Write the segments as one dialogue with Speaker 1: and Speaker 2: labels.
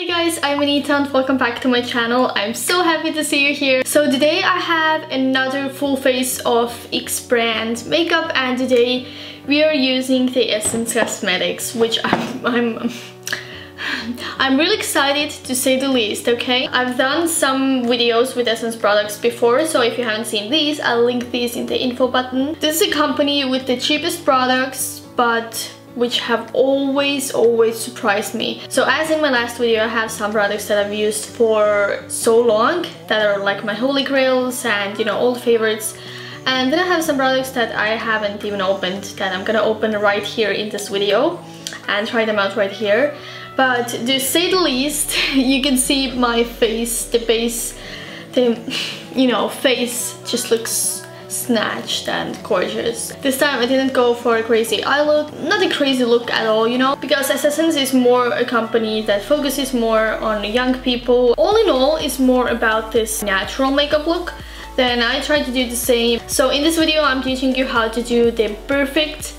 Speaker 1: Hey guys, I'm Anita and welcome back to my channel. I'm so happy to see you here. So today I have another full face of X brand makeup, and today we are using the Essence Cosmetics, which I'm really excited to say the least, okay? I've done some videos with Essence products before, so if you haven't seen these, I'll link these in the info button. This is a company with the cheapest products, but which have always surprised me. So as in my last video, I have some products that I've used for so long that are like my holy grails and, you know, old favorites. And then I have some products that I haven't even opened that I'm gonna open right here in this video and try them out right here. But to say the least, you can see my face, the base, you know, face just looks snatched and gorgeous. This time I didn't go for a crazy eye look, not a crazy look at all, you know, because Essence is more a company that focuses more on young people. All in all, it's more about this natural makeup look. Then I try to do the same. So in this video I'm teaching you how to do the perfect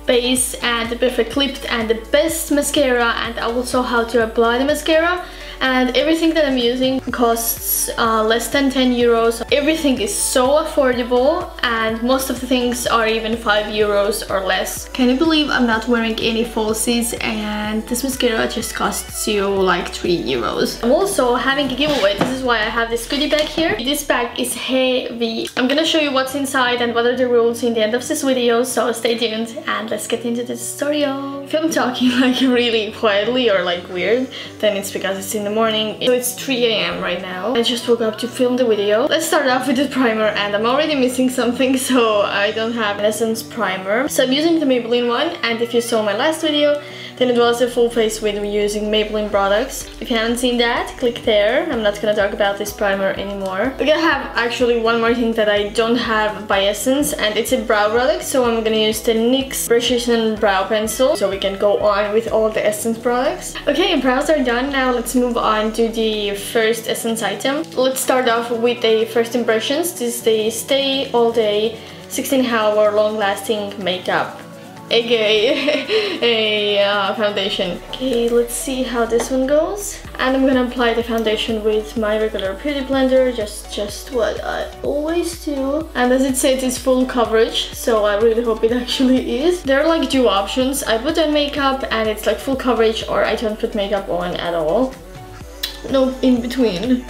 Speaker 1: base and the perfect lip and the best mascara, and also how to apply the mascara. And everything that I'm using costs less than 10 euros. Everything is so affordable, and most of the things are even 5 euros or less. Can you believe I'm not wearing any falsies, and this mascara just costs you like 3 euros. I'm also having a giveaway. This is why I have this goodie bag here. This bag is heavy. I'm gonna show you what's inside and what are the rules in the end of this video, so stay tuned and let's get into this tutorial. If I'm talking like really quietly or like weird, then it's because it's in the morning. So it's 3 AM right now. I just woke up to film the video. Let's start off with the primer, and I'm already missing something, so I don't have an Essence primer. So I'm using the Maybelline one, and if you saw my last video, then it was a full face with using Maybelline products. If you haven't seen that, click there. I'm not gonna talk about this primer anymore. We're gonna have actually one more thing that I don't have by Essence, and it's a brow product, so I'm gonna use the NYX Precision Brow Pencil, so we can go on with all the Essence products. Okay, brows are done. Now let's move on to the first Essence item. Let's start off with the first impressions. This is the Stay All Day 16-hour long-lasting makeup, aka a foundation. Okay, let's see how this one goes. And I'm gonna apply the foundation with my regular beauty blender, just what I always do. And as it says, it's full coverage, so I really hope it actually is. There are like two options. I put on makeup and it's like full coverage, or I don't put makeup on at all. No in between.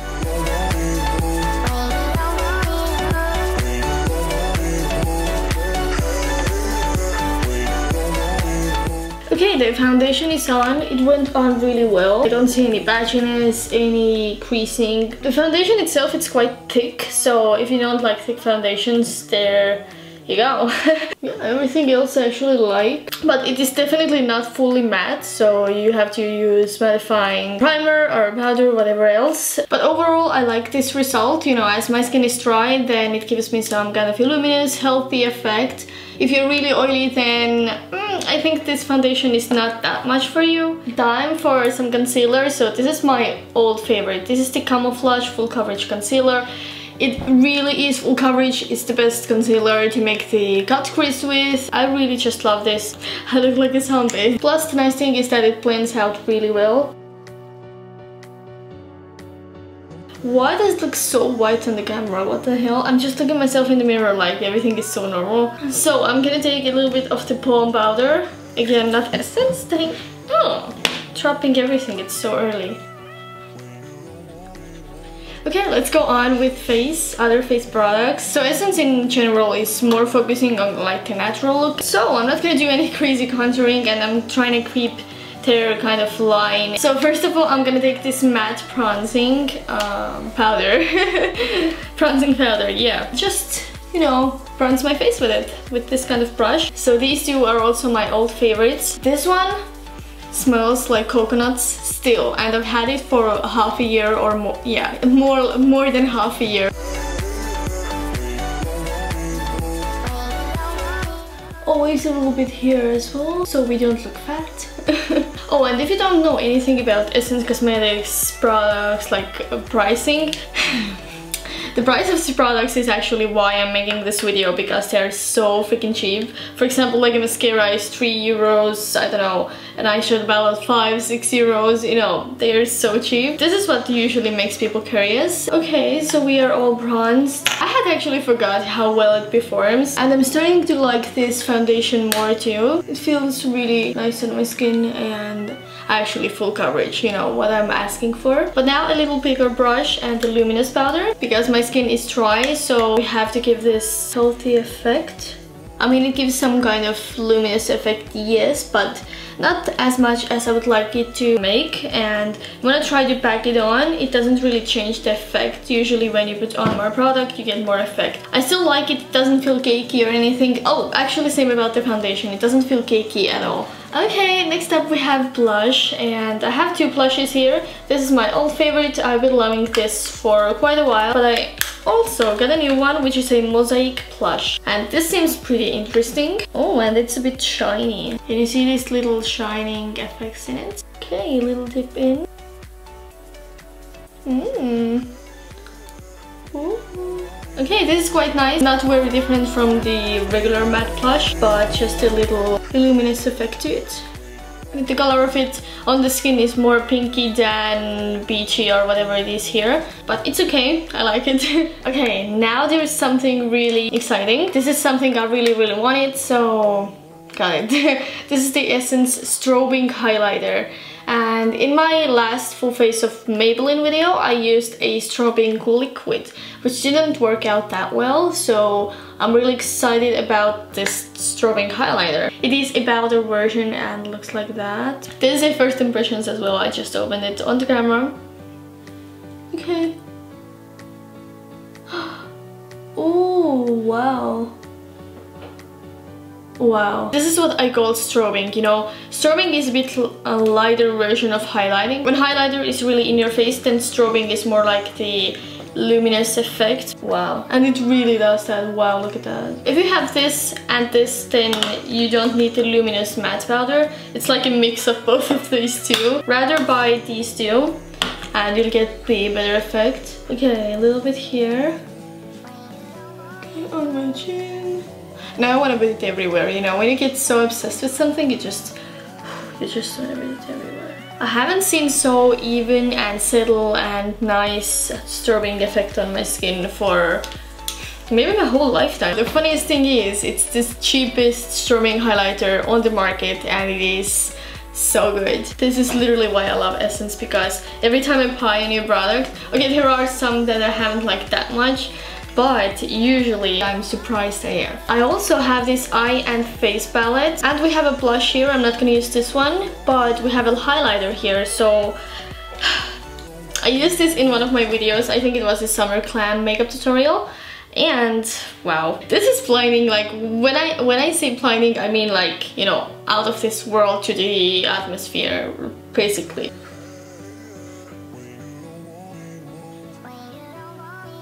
Speaker 1: Okay, the foundation is on. It went on really well. I don't see any patchiness, any creasing. The foundation itself, it's quite thick, so if you don't like thick foundations, there you go. Yeah, everything else I actually like, but it is definitely not fully matte, so you have to use mattifying primer or powder, whatever else. But overall, I like this result. You know, as my skin is dry, then it gives me some kind of luminous, healthy effect. If you're really oily, then I think this foundation is not that much for you. Time for some concealer. So this is my old favorite. This is the Camouflage Full Coverage Concealer. It really is full coverage. It's the best concealer to make the cut crease with. I really just love this. I look like a zombie. Plus, the nice thing is that it blends out really well. Why does it look so white on the camera? What the hell? I'm just looking at myself in the mirror like everything is so normal. So I'm gonna take a little bit of the Palm powder. Again, not Essence. Dang. Oh, dropping everything. It's so early. Okay, let's go on with other face products. So Essence in general is more focusing on like the natural look. So I'm not gonna do any crazy contouring, and I'm trying to keep their kind of line. So first of all, I'm gonna take this matte bronzing powder. Bronzing powder, yeah. Just, you know, bronze my face with it, with this kind of brush. So these two are also my old favorites. This one smells like coconuts still, and I've had it for half a year or more. Yeah, more than half a year. Always a little bit here as well, so we don't look fat. Oh, and if you don't know anything about Essence Cosmetics products, like pricing, The price of the products is actually why I'm making this video, because they're so freaking cheap. For example, like a mascara is 3 euros, I don't know, an eyeshadow palette 5-6 euros, you know, they're so cheap. This is what usually makes people curious. Okay, so we are all bronzed. I had actually forgot how well it performs, and I'm starting to like this foundation more too. It feels really nice on my skin and actually full coverage, you know, what I'm asking for. But now a little bigger brush and the luminous powder, because my skin is dry, so we have to give this healthy effect. I mean, it gives some kind of luminous effect, yes, but not as much as I would like it to make. And when I try to pack it on, it doesn't really change the effect. Usually when you put on more product, you get more effect. I still like it, it doesn't feel cakey or anything. Oh, actually same about the foundation, it doesn't feel cakey at all. Okay, next up we have blush, and I have 2 blushes here. This is my old favorite, I've been loving this for quite a while, but I also got a new one, which is a mosaic blush, and this seems pretty interesting. Oh, and it's a bit shiny. Can you see these little shining effects in it? Okay, a little dip in. Ooh. Okay, this is quite nice. Not very different from the regular matte blush, but just a little luminous effect to it. The color of it on the skin is more pinky than beachy or whatever it is here, but it's okay, I like it. Okay, now there is something really exciting. This is something I really wanted, so got it. This is the Essence Strobing Highlighter. And in my last full face of Maybelline video, I used a strobing liquid, which didn't work out that well, so I'm really excited about this strobing highlighter. It is a powder version and looks like that. This is a first impressions as well, I just opened it on the camera. Okay. Oh, wow. Wow, this is what I call strobing, you know. Strobing is a bit a lighter version of highlighting. When highlighter is really in your face, then strobing is more like the luminous effect. Wow, and it really does that. Wow, look at that. If you have this and this, then you don't need the luminous matte powder. It's like a mix of both of these two. Rather buy these two and you'll get the better effect. Okay, a little bit here. Okay, on my chin. Now I want to put it everywhere, you know, when you get so obsessed with something, you just want to put it everywhere. I haven't seen so even and subtle and nice strobing effect on my skin for maybe my whole lifetime. The funniest thing is, it's the cheapest strobing highlighter on the market, and it is so good. This is literally why I love Essence, because every time I buy a new product, okay, there are some that I haven't liked that much, but usually I'm surprised AF. I also have this eye and face palette, and we have a blush here. I'm not gonna use this one, but we have a highlighter here, so I used this in one of my videos. I think it was a summer clam makeup tutorial, and wow, this is blinding. Like when I say blinding, I mean like, you know, out of this world to the atmosphere, basically.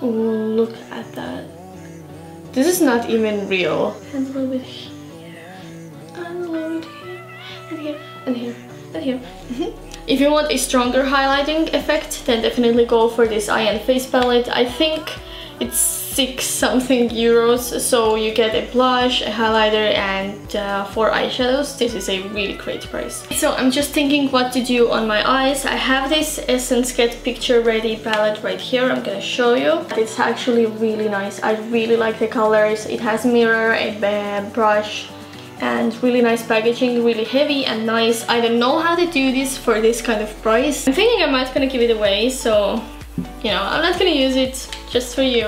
Speaker 1: Oh, look at that. This is not even real. And a little bit here, and a little bit here, and here, and here, and here. If you want a stronger highlighting effect, then definitely go for this eye and face palette. I think it's 6 something euros, so you get a blush, a highlighter, and 4 eyeshadows. This is a really great price. So I'm just thinking what to do on my eyes. I have this Essence Get Picture Ready palette right here. I'm gonna show you. It's actually really nice. I really like the colors. It has a mirror, a brush, and really nice packaging, really heavy and nice. I don't know how to do this for this kind of price. I'm thinking I might gonna give it away, so you know, I'm not gonna use it just for you,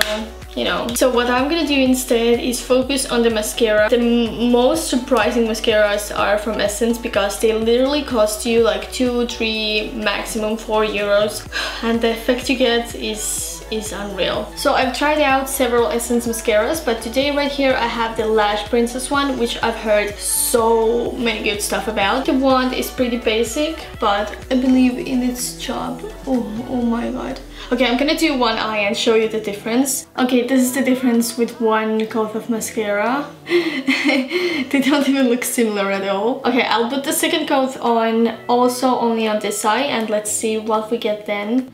Speaker 1: you know. So what I'm gonna do instead is focus on the mascara. The most surprising mascaras are from Essence, because they literally cost you like 2, 3, maximum 4 euros, and the effect you get is unreal. So I've tried out several Essence mascaras, but today right here I have the Lash Princess one, which I've heard so many good stuff about. The wand is pretty basic, but I believe in its job. Oh my god. Okay, I'm gonna do one eye and show you the difference. Okay, this is the difference with one coat of mascara. They don't even look similar at all. Okay, I'll put the second coat on also only on this eye, and let's see what we get then.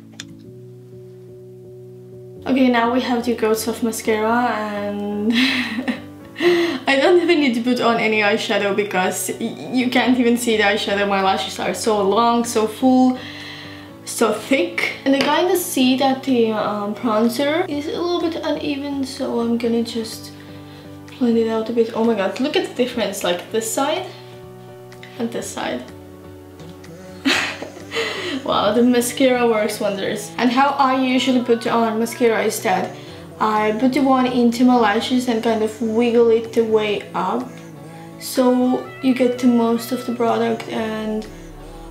Speaker 1: Okay, now we have the Goats of mascara, and I don't even need to put on any eyeshadow because you can't even see the eyeshadow. My lashes are so long, so full, so thick. And I kind of see that the bronzer is a little bit uneven, so I'm gonna just blend it out a bit. Oh my god, look at the difference, like this side and this side. Wow, the mascara works wonders. And how I usually put on mascara is that I put the one into my lashes and kind of wiggle it the way up, so you get the most of the product and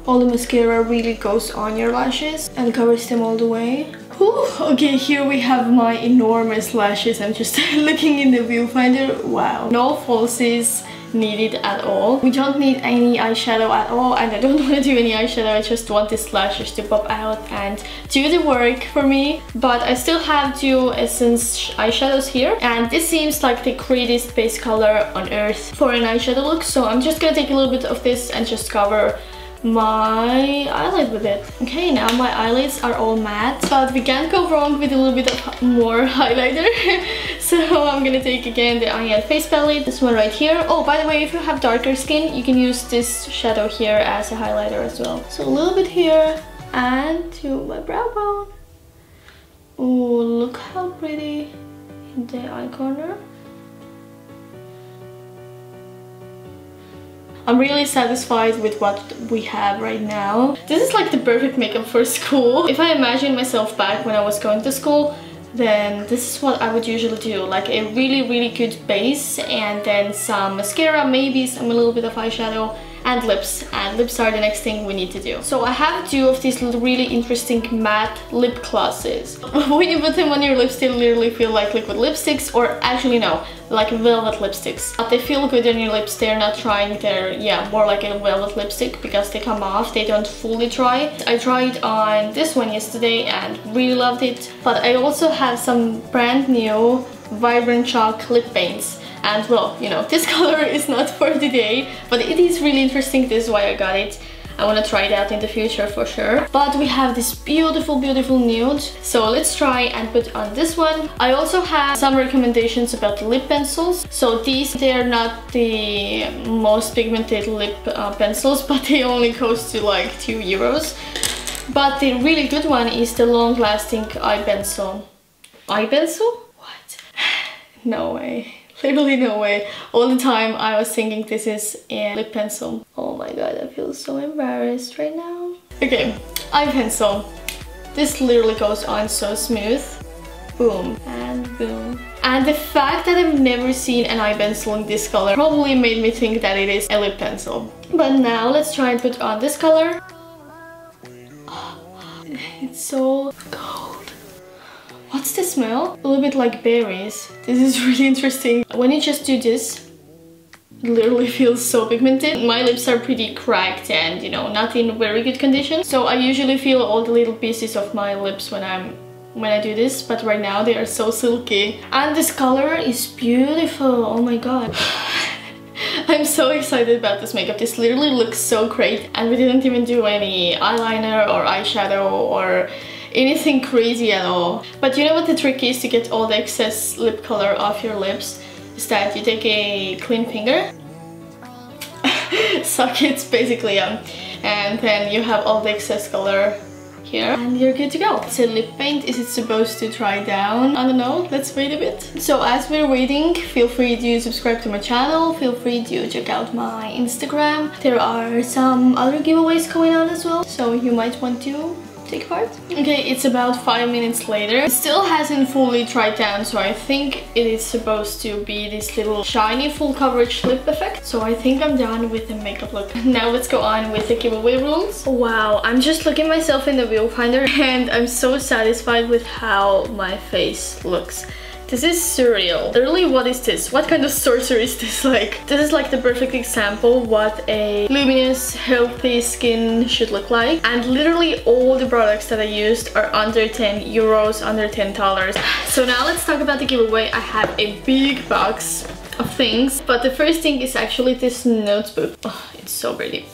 Speaker 1: all the mascara really goes on your lashes and covers them all the way. Whew. Okay, here we have my enormous lashes. I'm just looking in the viewfinder. Wow, no falsies needed at all. We don't need any eyeshadow at all, and I don't want to do any eyeshadow. I just want these lashes to pop out and do the work for me. But I still have two Essence eyeshadows here, and this seems like the greatest base color on earth for an eyeshadow look, so I'm just gonna take a little bit of this and just cover my eyelid with it. Okay, now my eyelids are all matte, but we can't go wrong with a little bit of more highlighter. So I'm gonna take again the Anita face palette, this one right here. Oh, by the way, if you have darker skin, you can use this shadow here as a highlighter as well. So a little bit here and to my brow bone. Oh, look how pretty in the eye corner. I'm really satisfied with what we have right now. This is like the perfect makeup for school. If I imagine myself back when I was going to school, then this is what I would usually do. Like a really good base, and then some mascara, maybe some a little bit of eyeshadow, and lips. And lips are the next thing we need to do. So I have two of these really interesting matte lip glosses. When you put them on your lips, they literally feel like liquid lipsticks, or actually no, like velvet lipsticks. But they feel good on your lips. They're not drying. They're, yeah, more like a velvet lipstick because they come off. They don't fully dry. I tried on this one yesterday and really loved it. But I also have some brand new Vibrant Chalk lip paints. And well, you know, this color is not for today, but it is really interesting. This is why I got it. I want to try it out in the future for sure. But we have this beautiful nude, so let's try and put on this one. I also have some recommendations about the lip pencils. So these, they're not the most pigmented lip pencils, but they only cost to like €2. But the really good one is the long-lasting eye pencil. Eye pencil? What? No way. Literally no way. All the time I was thinking this is a lip pencil. Oh my god, I feel so embarrassed right now. Okay, eye pencil. This literally goes on so smooth. Boom and boom. And the fact that I've never seen an eye pencil in this color probably made me think that it is a lip pencil. But now let's try and put on this color. It's so cold. What's the smell? A little bit like berries. This is really interesting. When you just do this, it literally feels so pigmented. My lips are pretty cracked and, you know, not in very good condition. So I usually feel all the little pieces of my lips when I do this, but right now they are so silky. And this color is beautiful. Oh my god. I'm so excited about this makeup. This literally looks so great, and we didn't even do any eyeliner or eyeshadow or anything crazy at all. But you know what the trick is to get all the excess lip color off your lips? Is that you take a clean finger, suck it basically, and then you have all the excess color here and you're good to go. So lip paint, is it supposed to dry down? I don't know, let's wait a bit. So as we're waiting, feel free to subscribe to my channel, feel free to check out my Instagram. There are some other giveaways going on as well, so you might want to take part. Okay, it's about 5 minutes later. It still hasn't fully dried down, so I think it is supposed to be this little shiny full coverage lip effect. So I think I'm done with the makeup look. Now let's go on with the giveaway rules. Wow, I'm just looking myself in the viewfinder and I'm so satisfied with how my face looks. This is surreal. Literally, what is this? What kind of sorcery is this? Like, this is like the perfect example what a luminous, healthy skin should look like. And literally all the products that I used are under €10, under $10. So now let's talk about the giveaway. I have a big box of things, but the first thing is actually this notebook. Oh, it's so pretty.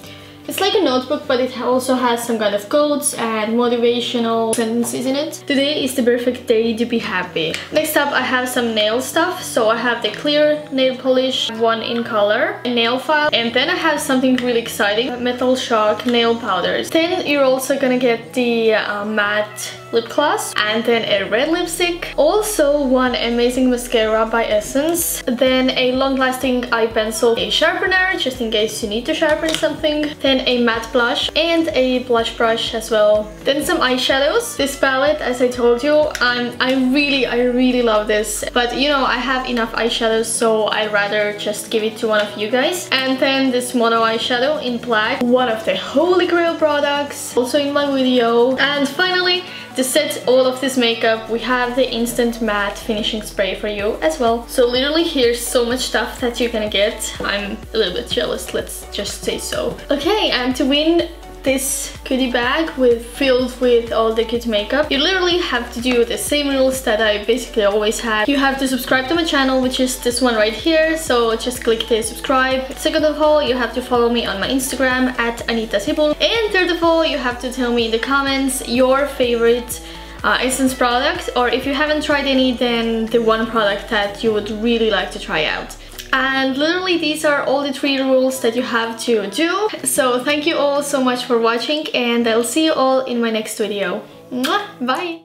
Speaker 1: It's like a notebook, but it also has some kind of quotes and motivational sentences in it. Today is the perfect day to be happy. Next up, I have some nail stuff. So I have the clear nail polish, one in color, a nail file, and then I have something really exciting, Metal Shock nail powders. Then you're also gonna get the matte lip gloss and then a red lipstick, also one amazing mascara by Essence, then a long-lasting eye pencil, a sharpener just in case you need to sharpen something, then a matte blush and a blush brush as well, then some eyeshadows. This palette, as I told you, I really love this, but you know, I have enough eyeshadows, so I'd rather just give it to one of you guys. And then this mono eyeshadow in black, one of the holy grail products, also in my video. And finally, to set all of this makeup, we have the instant matte finishing spray for you as well. So literally here's so much stuff that you're gonna get. I'm a little bit jealous, let's just say so. Okay, and to win this goodie bag filled with all the good makeup, you literally have to do the same rules that I basically always had. You have to subscribe to my channel, which is this one right here, so just click the subscribe. Second of all, you have to follow me on my Instagram at anitasibul. And third of all, you have to tell me in the comments your favorite Essence product, or if you haven't tried any, then the one product that you would really like to try out. And literally these are all the 3 rules that you have to do. So thank you all so much for watching, and I'll see you all in my next video. Mwah! Bye!